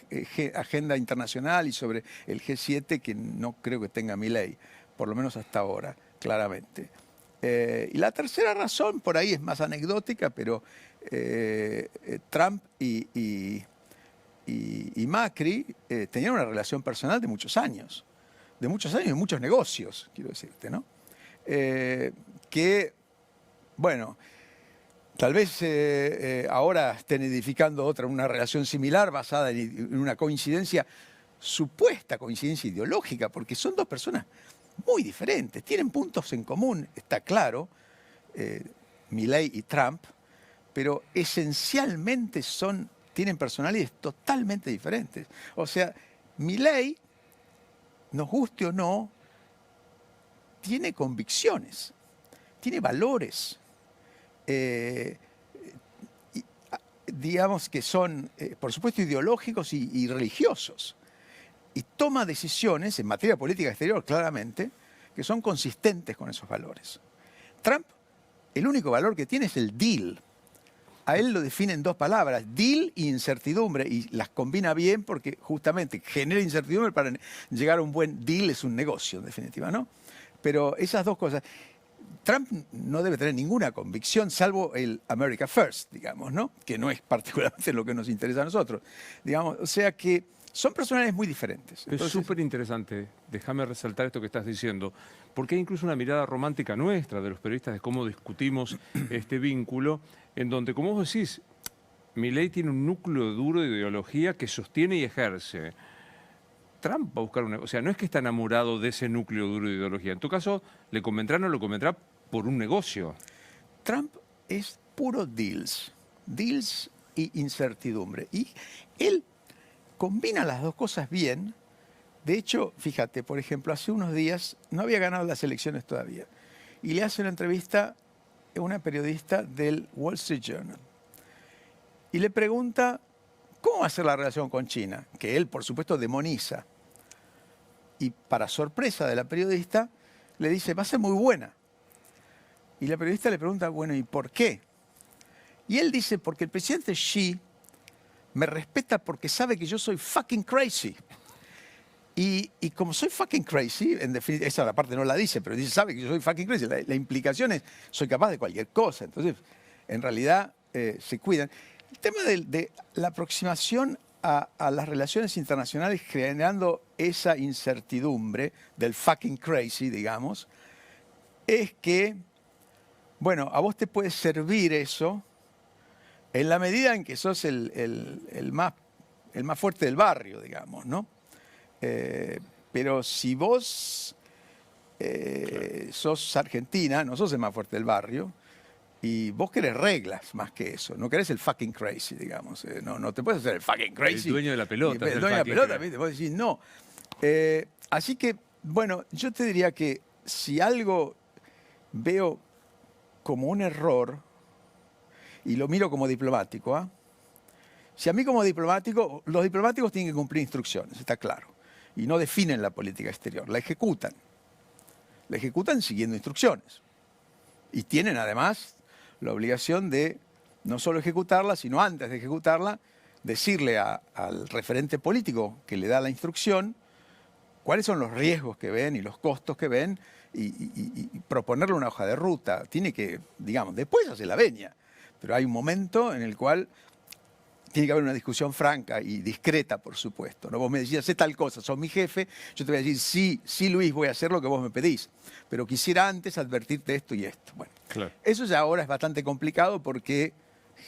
agenda internacional y sobre el G7 que no creo que tenga Milei, por lo menos hasta ahora, claramente. Y la tercera razón, por ahí es más anecdótica, pero Trump y Macri tenían una relación personal de muchos años y muchos negocios, quiero decirte, ¿no? Que, bueno, tal vez ahora estén edificando una relación similar basada en una coincidencia, supuesta coincidencia ideológica, porque son dos personas muy diferentes, tienen puntos en común, está claro, Milei y Trump, pero esencialmente tienen personalidades totalmente diferentes. O sea, Milei, nos guste o no, tiene convicciones, tiene valores, digamos que son, por supuesto, ideológicos y religiosos. Y toma decisiones en materia política exterior, claramente, que son consistentes con esos valores. Trump, el único valor que tiene es el deal. A él lo define en dos palabras, deal e incertidumbre, y las combina bien porque justamente genera incertidumbre para llegar a un buen deal, es un negocio, en definitiva, ¿no? Pero esas dos cosas. Trump no debe tener ninguna convicción, salvo el America First, digamos, ¿no? Que no es particularmente lo que nos interesa a nosotros. Digamos, o sea que son personalidades muy diferentes. Es súper interesante, déjame resaltar esto que estás diciendo, porque hay incluso una mirada romántica nuestra de los periodistas de cómo discutimos este vínculo, en donde, como vos decís, Milei tiene un núcleo duro de ideología que sostiene y ejerce. Trump va a buscar una... O sea, no es que está enamorado de ese núcleo duro de ideología. En tu caso, le convendrá o no le convendrá por un negocio. Trump es puro deals, deals y incertidumbre. Y él combina las dos cosas bien. De hecho, fíjate, por ejemplo, hace unos días no había ganado las elecciones todavía. Y le hace una entrevista a una periodista del Wall Street Journal. Y le pregunta cómo va a ser la relación con China, que él, por supuesto, demoniza. Y para sorpresa de la periodista, le dice, va a ser muy buena. Y la periodista le pregunta, bueno, ¿y por qué? Y él dice, porque el presidente Xi me respeta porque sabe que yo soy fucking crazy. Y como soy fucking crazy, en definitiva, esa parte no la dice, pero dice, sabe que yo soy fucking crazy. La implicación es, soy capaz de cualquier cosa. Entonces, en realidad, se cuidan. El tema de la aproximación a las relaciones internacionales generando esa incertidumbre del fucking crazy, digamos, es que, bueno, a vos te puede servir eso en la medida en que sos el más fuerte del barrio, digamos, ¿no? Pero si vos sos Argentina, no sos el más fuerte del barrio, y vos querés reglas más que eso, no querés el fucking crazy, digamos. No te puedes hacer el fucking crazy. El dueño de la pelota. El dueño de la pelota, ¿viste? Vos decís no. Así que, bueno, yo te diría que si algo veo como un error, y lo miro como diplomático, ¿ah? Si a mí como diplomático, los diplomáticos tienen que cumplir instrucciones, está claro. Y no definen la política exterior, la ejecutan. La ejecutan siguiendo instrucciones. Y tienen además la obligación de no solo ejecutarla, sino antes de ejecutarla, decirle al referente político que le da la instrucción cuáles son los riesgos que ven y los costos que ven y proponerle una hoja de ruta. Tiene que, digamos, después hace la venia, pero hay un momento en el cual tiene que haber una discusión franca y discreta, por supuesto, ¿no? Vos me decís, hacé tal cosa, sos mi jefe, yo te voy a decir, sí, sí, Luis, voy a hacer lo que vos me pedís, pero quisiera antes advertirte esto y esto. Bueno, claro. Eso ya ahora es bastante complicado porque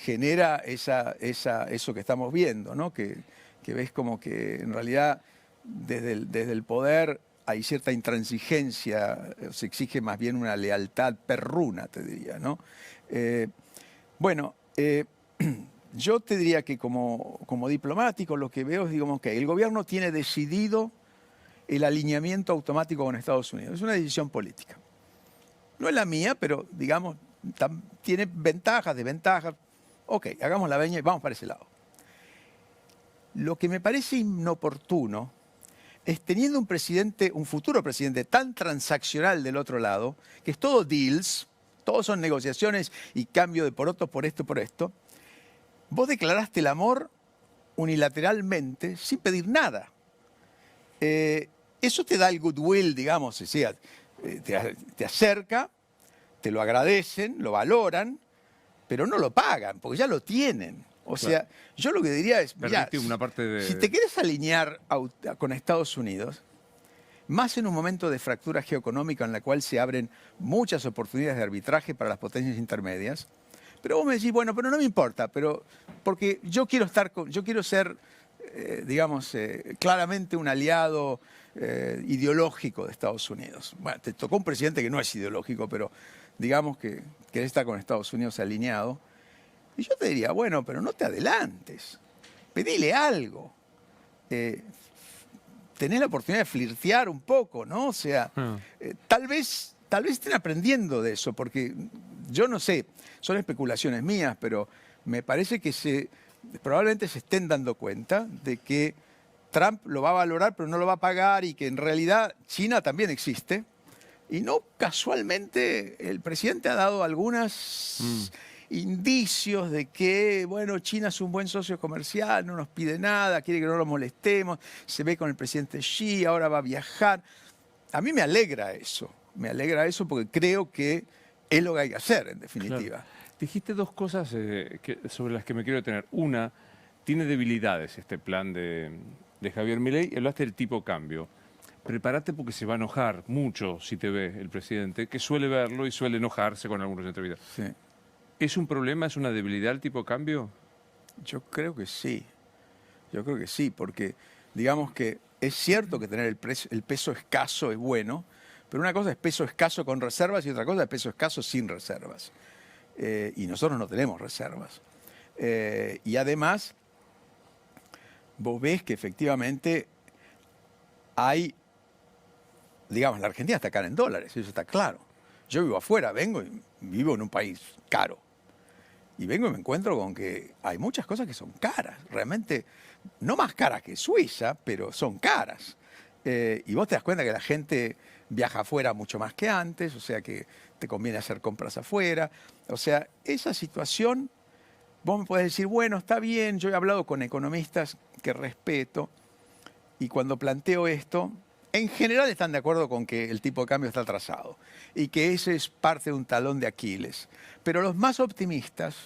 genera eso que estamos viendo, ¿no? Que ves como que en realidad desde el poder hay cierta intransigencia, se exige más bien una lealtad perruna, te diría, ¿no? Bueno, yo te diría que como diplomático lo que veo es, digamos, que el gobierno tiene decidido el alineamiento automático con Estados Unidos. Es una decisión política. No es la mía, pero, digamos, tiene ventajas, desventajas. Ok, hagamos la veña y vamos para ese lado. Lo que me parece inoportuno es teniendo un presidente, un futuro presidente tan transaccional del otro lado, que es todo deals, todos son negociaciones y cambio de porotos por esto, vos declaraste el amor unilateralmente sin pedir nada. Eso te da el goodwill, digamos, o sea, te acerca, te lo agradecen, lo valoran, pero no lo pagan, porque ya lo tienen. O sea, yo lo que diría es, mirá, una parte de... si te quieres alinear con Estados Unidos, más en un momento de fractura geoeconómica en la cual se abren muchas oportunidades de arbitraje para las potencias intermedias, pero vos me decís, bueno, pero no me importa, pero porque yo quiero ser, digamos, claramente un aliado ideológico de Estados Unidos. Bueno, te tocó un presidente que no es ideológico, pero digamos que está con Estados Unidos alineado. Y yo te diría, bueno, pero no te adelantes, pedile algo. Tenés la oportunidad de flirtear un poco, ¿no? O sea, tal vez estén aprendiendo de eso, porque yo no sé, son especulaciones mías, pero me parece que probablemente se estén dando cuenta de que Trump lo va a valorar, pero no lo va a pagar, y que en realidad China también existe. Y no casualmente el presidente ha dado algunos indicios de que, bueno, China es un buen socio comercial, no nos pide nada, quiere que no lo molestemos, se ve con el presidente Xi, ahora va a viajar. A mí me alegra eso porque creo que es lo que hay que hacer, en definitiva. Claro. Dijiste dos cosas sobre las que me quiero detener. Una, tiene debilidades este plan de Javier Milei, y hablaste del tipo cambio. Prepárate porque se va a enojar mucho si te ve el presidente, que suele verlo y suele enojarse con algunos entrevistas. Sí. ¿Es un problema, es una debilidad el tipo cambio? Yo creo que sí. Yo creo que sí, porque digamos que es cierto que tener el peso escaso es bueno, pero una cosa es peso escaso con reservas y otra cosa es peso escaso sin reservas. Y nosotros no tenemos reservas. Y además, vos ves que efectivamente hay, digamos, la Argentina está cara en dólares, eso está claro. Yo vivo afuera, vengo y vivo en un país caro. Y vengo y me encuentro con que hay muchas cosas que son caras, realmente no más caras que Suiza, pero son caras. Y vos te das cuenta que la gente viaja afuera mucho más que antes, o sea que te conviene hacer compras afuera. O sea, esa situación, vos me podés decir, bueno, está bien, yo he hablado con economistas que respeto, y cuando planteo esto, en general están de acuerdo con que el tipo de cambio está atrasado y que ese es parte de un talón de Aquiles. Pero los más optimistas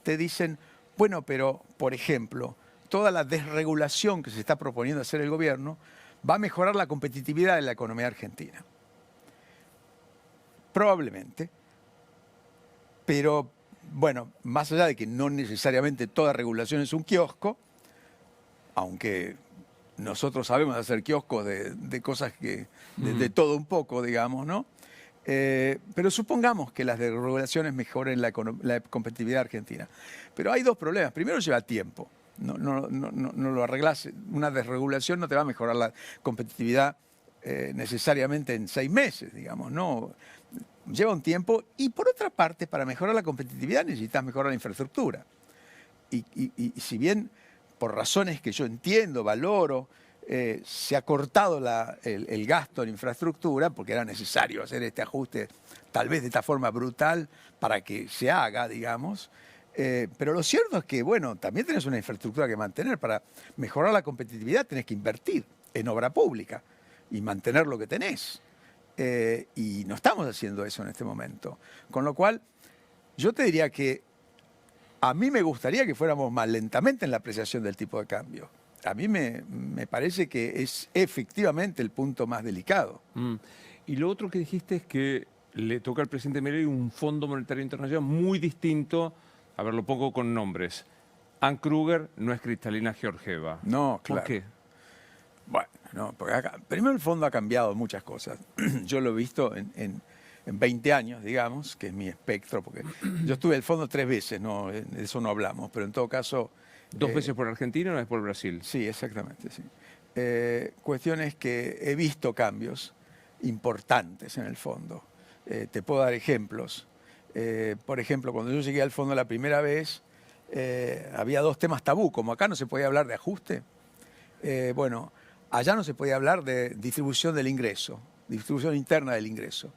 te dicen, bueno, pero, por ejemplo, toda la desregulación que se está proponiendo hacer el gobierno va a mejorar la competitividad de la economía argentina. Probablemente. Pero, bueno, más allá de que no necesariamente toda regulación es un kiosco, aunque nosotros sabemos hacer kioscos de cosas que de todo un poco, digamos, ¿no? Pero supongamos que las desregulaciones mejoren la competitividad argentina. Pero hay dos problemas. Primero, lleva tiempo. No lo arreglás. Una desregulación no te va a mejorar la competitividad necesariamente en 6 meses, digamos, ¿no? Lleva un tiempo. Y por otra parte, para mejorar la competitividad necesitas mejorar la infraestructura. Y si bien, por razones que yo entiendo, valoro, se ha cortado el gasto en infraestructura porque era necesario hacer este ajuste, tal vez de esta forma brutal, para que se haga, digamos. Pero lo cierto es que, bueno, también tenés una infraestructura que mantener. Para mejorar la competitividad tenés que invertir en obra pública y mantener lo que tenés. Y no estamos haciendo eso en este momento. Con lo cual, yo te diría que a mí me gustaría que fuéramos más lentamente en la apreciación del tipo de cambio. A mí me parece que es efectivamente el punto más delicado. Y lo otro que dijiste es que le toca al presidente Milei un Fondo Monetario Internacional muy distinto, a ver, lo pongo con nombres. Anne Kruger no es Cristalina Georgieva. No, claro. ¿Por qué? Bueno, ¿no? Porque primero el fondo ha cambiado muchas cosas. Yo lo he visto en 20 años, digamos, que es mi espectro, porque yo estuve en el fondo 3 veces, no, de eso no hablamos, pero en todo caso... 2 veces por Argentina y 1 vez por Brasil. Sí, exactamente, sí. Cuestión es que he visto cambios importantes en el fondo. Te puedo dar ejemplos. Por ejemplo, cuando yo llegué al fondo la primera vez, había 2 temas tabú, como acá no se podía hablar de ajuste. Bueno, allá no se podía hablar de distribución del ingreso, distribución interna del ingreso.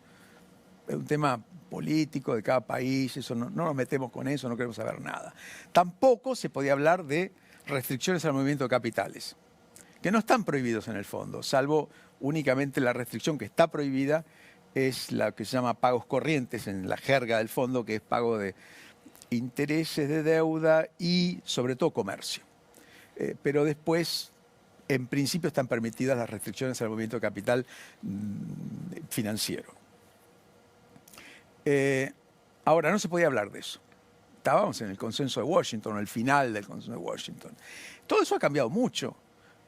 Es un tema político de cada país, eso no nos metemos con eso, no queremos saber nada. Tampoco se podía hablar de restricciones al movimiento de capitales, que no están prohibidos en el fondo, salvo únicamente la restricción que está prohibida es la que se llama pagos corrientes en la jerga del fondo, que es pago de intereses de deuda y sobre todo comercio. Pero después, en principio, están permitidas las restricciones al movimiento de capital financiero. Ahora, no se podía hablar de eso. Estábamos en el consenso de Washington, el final del consenso de Washington. Todo eso ha cambiado mucho.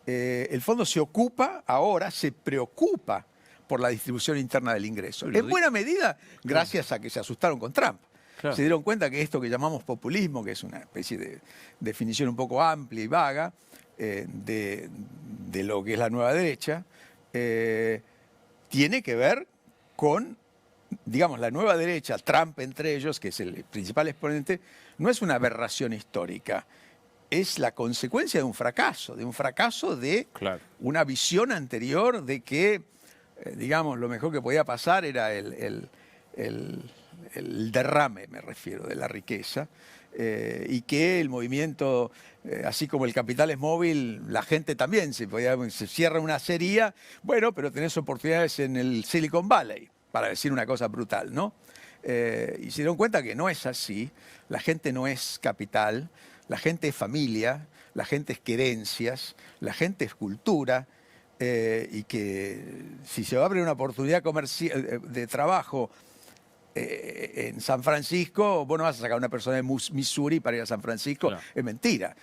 El fondo se ocupa, ahora se preocupa por la distribución interna del ingreso. En buena medida, gracias a que se asustaron con Trump. Claro. Se dieron cuenta que esto que llamamos populismo, que es una especie de definición un poco amplia y vaga de lo que es la nueva derecha, tiene que ver con, digamos, la nueva derecha, Trump entre ellos, que es el principal exponente, no es una aberración histórica, es la consecuencia de un fracaso de claro. una visión anterior de que, digamos, lo mejor que podía pasar era el derrame, me refiero, de la riqueza, y que el movimiento, así como el capital es móvil, la gente también se cierra una acería, bueno, pero tenés oportunidades en el Silicon Valley, para decir una cosa brutal, ¿no? Y se dieron cuenta que no es así, la gente no es capital, la gente es familia, la gente es querencias, la gente es cultura, y que si se va a abrir una oportunidad comercial de trabajo en San Francisco, vos no vas a sacar a una persona de Missouri para ir a San Francisco, claro. Es mentira.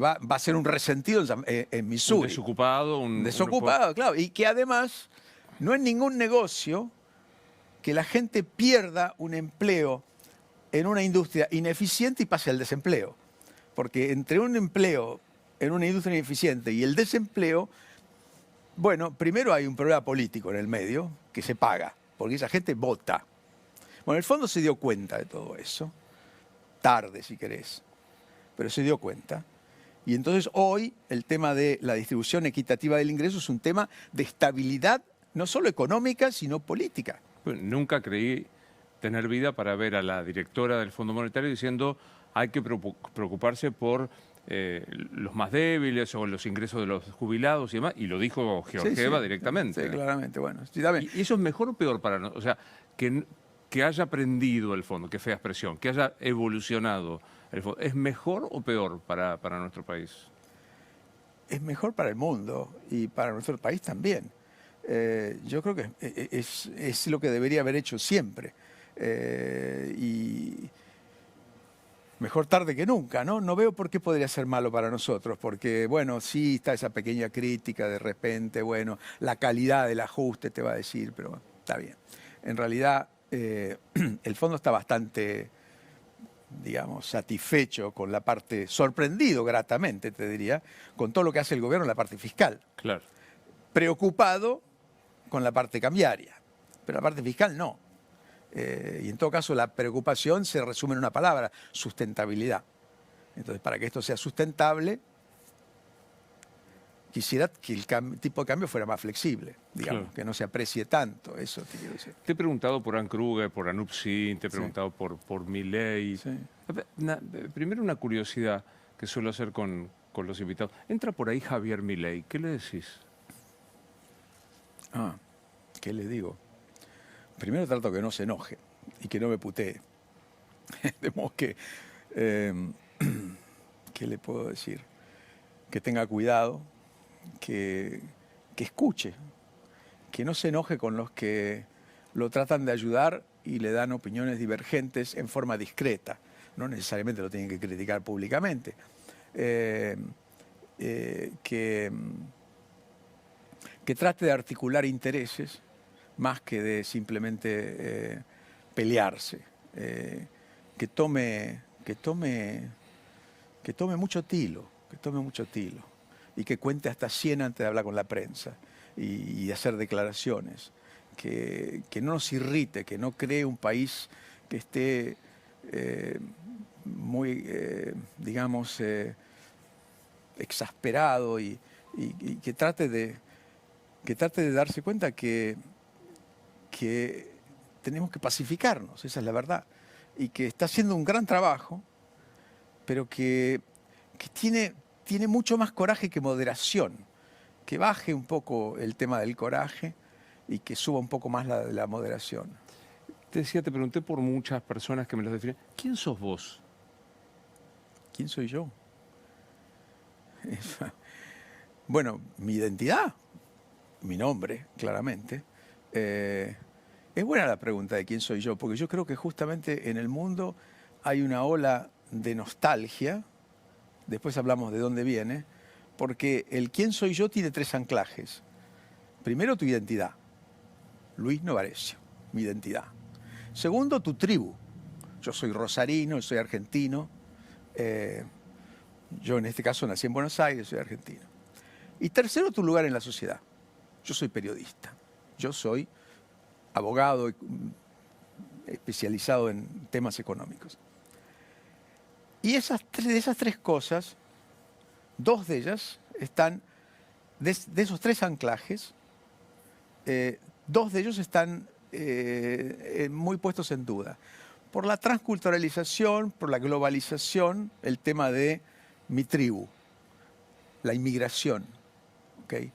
Va a ser un resentido en Missouri. Un desocupado. Un desocupado, claro. Y que además no es ningún negocio que la gente pierda un empleo en una industria ineficiente y pase al desempleo. Porque entre un empleo en una industria ineficiente y el desempleo, bueno, primero hay un problema político en el medio que se paga, porque esa gente vota. Bueno, el fondo se dio cuenta de todo eso, tarde si querés, pero se dio cuenta. Y entonces hoy el tema de la distribución equitativa del ingreso es un tema de estabilidad, no solo económica, sino política. Bueno, nunca creí tener vida para ver a la directora del Fondo Monetario diciendo hay que preocuparse por los más débiles o los ingresos de los jubilados y demás, y lo dijo Georgieva directamente. Sí, claramente, bueno. Sí, ¿Y eso es mejor o peor para nosotros? O sea, que haya aprendido el fondo, qué fea expresión, que haya evolucionado el fondo, ¿es mejor o peor para nuestro país? Es mejor para el mundo y para nuestro país también. Yo creo que es lo que debería haber hecho siempre. Y mejor tarde que nunca, ¿no? No veo por qué podría ser malo para nosotros, porque, bueno, sí está esa pequeña crítica de repente, bueno, la calidad del ajuste te va a decir, pero bueno, está bien. En realidad, el fondo está bastante, digamos, satisfecho con la parte, sorprendido gratamente, te diría, con todo lo que hace el gobierno en la parte fiscal. Claro. Preocupado con la parte cambiaria, pero la parte fiscal no. Y en todo caso la preocupación se resume en una palabra, sustentabilidad. Entonces, para que esto sea sustentable, quisiera que el tipo de cambio fuera más flexible, digamos, claro. Que no se aprecie tanto, eso te quiero decir. Te he preguntado por Anne Kruger, por Anup Singh, te he preguntado por Milei. Sí. Primero una curiosidad que suelo hacer con los invitados. Entra por ahí Javier Milei, ¿qué le decís? ¿Qué le digo? Primero trato que no se enoje y que no me putee. De modo que, ¿qué le puedo decir? Que tenga cuidado, que escuche, que no se enoje con los que lo tratan de ayudar y le dan opiniones divergentes en forma discreta. No necesariamente lo tienen que criticar públicamente. Que que trate de articular intereses más que de simplemente pelearse, que tome mucho tilo, y que cuente hasta 100 antes de hablar con la prensa y hacer declaraciones, que no nos irrite, que no cree un país que esté muy, digamos, exasperado y que trate de darse cuenta que tenemos que pacificarnos, esa es la verdad, y que está haciendo un gran trabajo, pero que tiene mucho más coraje que moderación, que baje un poco el tema del coraje y que suba un poco más la de la moderación. Te decía, te pregunté por muchas personas que me los definen. ¿Quién sos vos? ¿Quién soy yo? Bueno, mi identidad, mi nombre, claramente. Es buena la pregunta de quién soy yo, porque yo creo que justamente en el mundo hay una ola de nostalgia, después hablamos de dónde viene, porque el quién soy yo tiene 3 anclajes. Primero, tu identidad, Luis Novarecio, mi identidad. Segundo, tu tribu. Yo soy rosarino, soy argentino. Yo en este caso nací en Buenos Aires, soy argentino. Y tercero, tu lugar en la sociedad. Yo soy periodista. Yo soy abogado especializado en temas económicos. Y de esas 3 cosas, 2 de ellas están, de esos 3 anclajes, 2 de ellos están muy puestos en duda. Por la transculturalización, por la globalización, el tema de mi tribu, la inmigración. ¿Okay?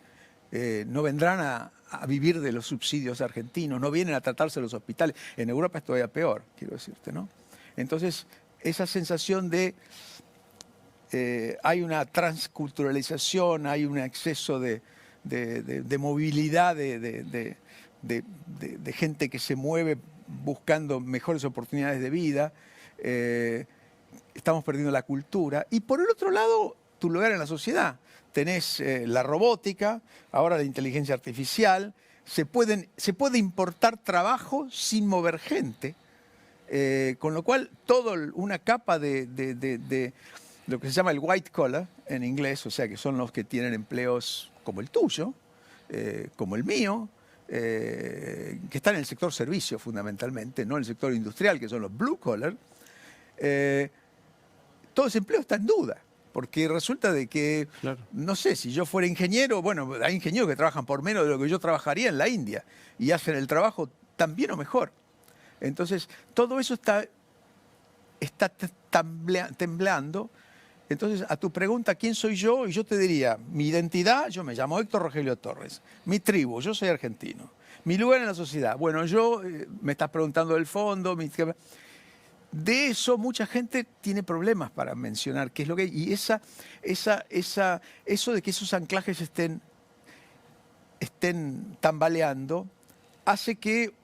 No vendrán a vivir de los subsidios argentinos, no vienen a tratarse en los hospitales. En Europa es todavía peor, quiero decirte, ¿no? Entonces, esa sensación de hay una transculturalización, hay un exceso de movilidad de gente que se mueve buscando mejores oportunidades de vida. Estamos perdiendo la cultura. Y por el otro lado, tu lugar en la sociedad. Tenés la robótica, ahora la inteligencia artificial, se puede importar trabajo sin mover gente, con lo cual toda una capa de lo que se llama el white collar en inglés, o sea que son los que tienen empleos como el tuyo, como el mío, que están en el sector servicio fundamentalmente, no en el sector industrial, que son los blue collar, todo ese empleo está en duda. Porque resulta de que, claro, no sé, si yo fuera ingeniero, bueno, hay ingenieros que trabajan por menos de lo que yo trabajaría en la India y hacen el trabajo tan bien o mejor. Entonces, todo eso está temblando. Entonces, a tu pregunta, ¿quién soy yo? Y yo te diría, mi identidad, yo me llamo Héctor Rogelio Torres. Mi tribu, yo soy argentino. Mi lugar en la sociedad, bueno, yo, me estás preguntando del fondo, de eso mucha gente tiene problemas para mencionar qué es lo que hay. Y eso de que esos anclajes estén tambaleando hace que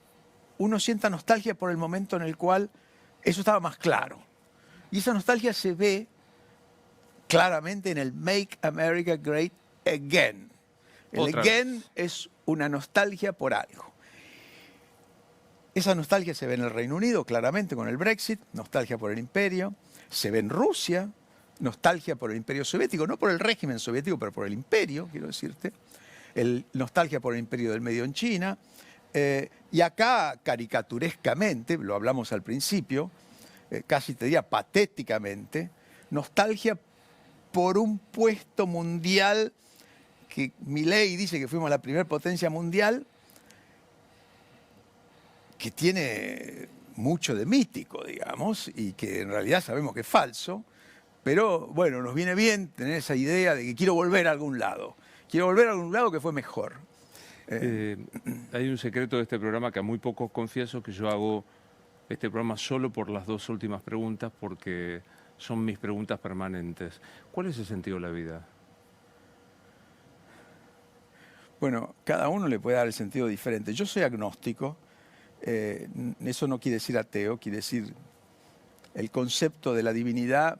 uno sienta nostalgia por el momento en el cual eso estaba más claro. Y esa nostalgia se ve claramente en el Make America Great Again. El again es una nostalgia por algo. Esa nostalgia se ve en el Reino Unido, claramente, con el Brexit, nostalgia por el imperio. Se ve en Rusia, nostalgia por el imperio soviético, no por el régimen soviético, pero por el imperio, quiero decirte. Nostalgia por el imperio del Medio en China. Y acá, caricaturescamente, lo hablamos al principio, casi te diría patéticamente, nostalgia por un puesto mundial que Milei dice que fuimos la primera potencia mundial, que tiene mucho de mítico, digamos, y que en realidad sabemos que es falso, pero bueno, nos viene bien tener esa idea de que quiero volver a algún lado. Quiero volver a algún lado que fue mejor. Hay un secreto de este programa que a muy pocos confieso, que yo hago este programa solo por las 2 últimas preguntas, porque son mis preguntas permanentes. ¿Cuál es el sentido de la vida? Bueno, cada uno le puede dar el sentido diferente. Yo soy agnóstico. Eso no quiere decir ateo, quiere decir el concepto de la divinidad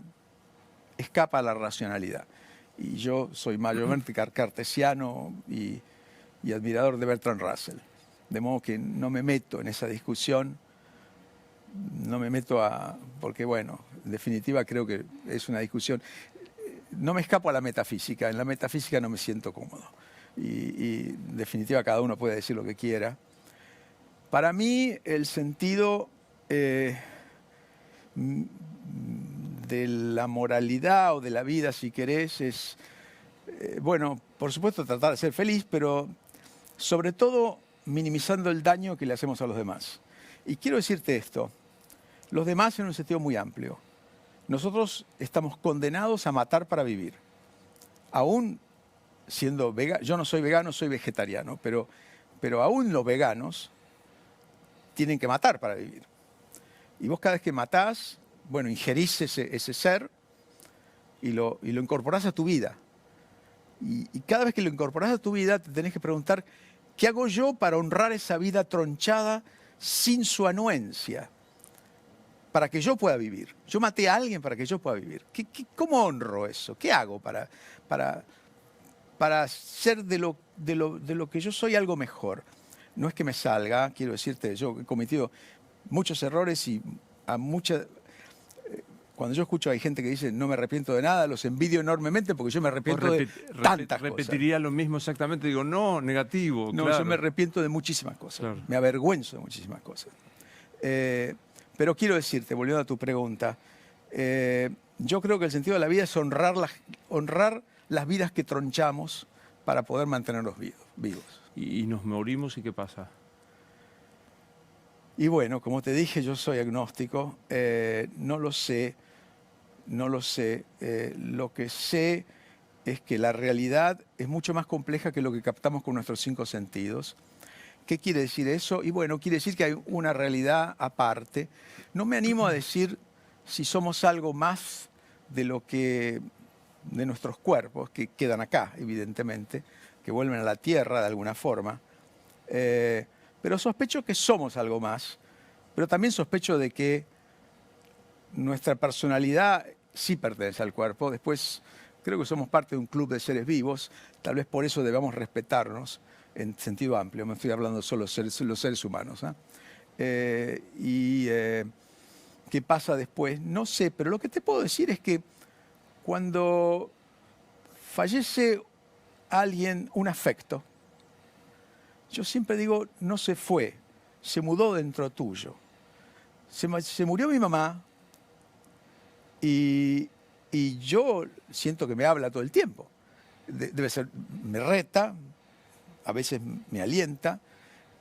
escapa a la racionalidad. Y yo soy mayormente cartesiano y y admirador de Bertrand Russell. De modo que no me meto en esa discusión, no me meto porque bueno, en definitiva creo que es una discusión. No me escapo a la metafísica, en la metafísica no me siento cómodo. Y en definitiva cada uno puede decir lo que quiera. Para mí el sentido de la moralidad o de la vida, si querés, es, bueno, por supuesto tratar de ser feliz, pero sobre todo minimizando el daño que le hacemos a los demás. Y quiero decirte esto, los demás en un sentido muy amplio. Nosotros estamos condenados a matar para vivir. Aún siendo vegano, yo no soy vegano, soy vegetariano, pero aún los veganos tienen que matar para vivir. Y vos cada vez que matás, bueno, ingerís ese ser y lo incorporás a tu vida. Y cada vez que lo incorporás a tu vida te tenés que preguntar, ¿qué hago yo para honrar esa vida tronchada sin su anuencia? Para que yo pueda vivir. Yo maté a alguien para que yo pueda vivir. ¿Cómo honro eso? ¿Qué hago para ser de lo que yo soy algo mejor? No es que me salga, quiero decirte, yo he cometido muchos errores y cuando yo escucho hay gente que dice no me arrepiento de nada, los envidio enormemente porque yo me arrepiento de tantas cosas. Repetiría lo mismo exactamente, digo, no, negativo. No, claro. Yo me arrepiento de muchísimas cosas, claro. Me avergüenzo de muchísimas cosas. Pero quiero decirte, volviendo a tu pregunta, yo creo que el sentido de la vida es honrar las vidas que tronchamos para poder mantenerlos vivos. Y nos morimos, ¿y qué pasa? Y bueno, como te dije, yo soy agnóstico, no lo sé. Lo que sé es que la realidad es mucho más compleja que lo que captamos con nuestros 5 sentidos. ¿Qué quiere decir eso? Y bueno, quiere decir que hay una realidad aparte. No me animo a decir si somos algo más de nuestros cuerpos, que quedan acá, evidentemente, que vuelven a la tierra de alguna forma. Pero sospecho que somos algo más. Pero también sospecho de que nuestra personalidad sí pertenece al cuerpo. Después creo que somos parte de un club de seres vivos. Tal vez por eso debamos respetarnos en sentido amplio. Me estoy hablando solo de los seres humanos. ¿Qué pasa después? No sé, pero lo que te puedo decir es que cuando fallece alguien, un afecto, yo siempre digo, no se fue, se mudó dentro tuyo. Se murió mi mamá y yo siento que me habla todo el tiempo. Debe ser, me reta, a veces me alienta,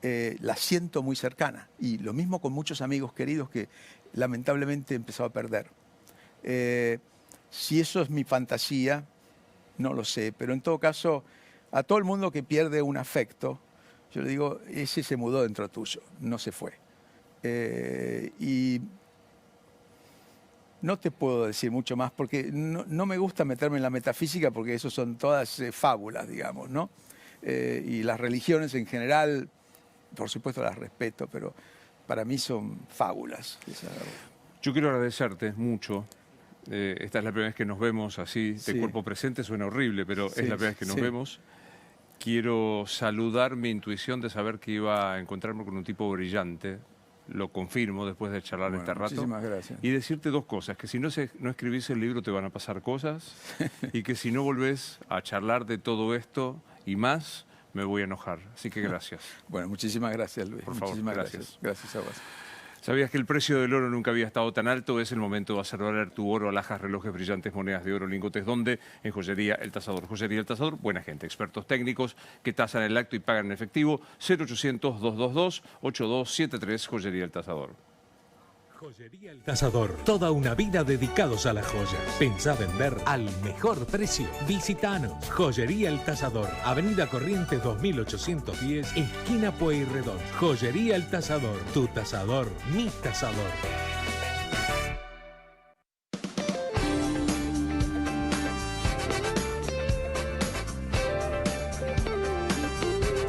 la siento muy cercana. Y lo mismo con muchos amigos queridos que lamentablemente he empezado a perder. Si eso es mi fantasía, no lo sé, pero en todo caso, a todo el mundo que pierde un afecto, yo le digo, ese se mudó dentro tuyo, no se fue. Y no te puedo decir mucho más porque no me gusta meterme en la metafísica porque eso son todas fábulas, digamos, ¿no? Y las religiones en general, por supuesto las respeto, pero para mí son fábulas. Yo quiero agradecerte mucho. Esta es la primera vez que nos vemos así, de cuerpo presente, suena horrible, pero es la primera vez que nos vemos. Quiero saludar mi intuición de saber que iba a encontrarme con un tipo brillante. Lo confirmo después de charlar este rato. Muchísimas gracias. Y decirte 2 cosas, que si no escribís el libro te van a pasar cosas y que si no volvés a charlar de todo esto y más, me voy a enojar. Así que gracias. Bueno, muchísimas gracias, Luis. Por favor, muchísimas gracias. Gracias a vos. ¿Sabías que el precio del oro nunca había estado tan alto? Es el momento de hacer valer tu oro, alhajas, relojes brillantes, monedas de oro, lingotes. ¿Dónde? En Joyería El Tasador. Joyería El Tasador, buena gente, expertos técnicos que tasan el acto y pagan en efectivo. 0800-222-8273, Joyería El Tasador. Joyería El Tasador, toda una vida dedicados a las joyas. Pensá vender al mejor precio. Visítanos. Joyería El Tasador, Avenida Corrientes 2810, esquina Pueyrredón. Joyería El Tasador, tu tasador, mi tasador.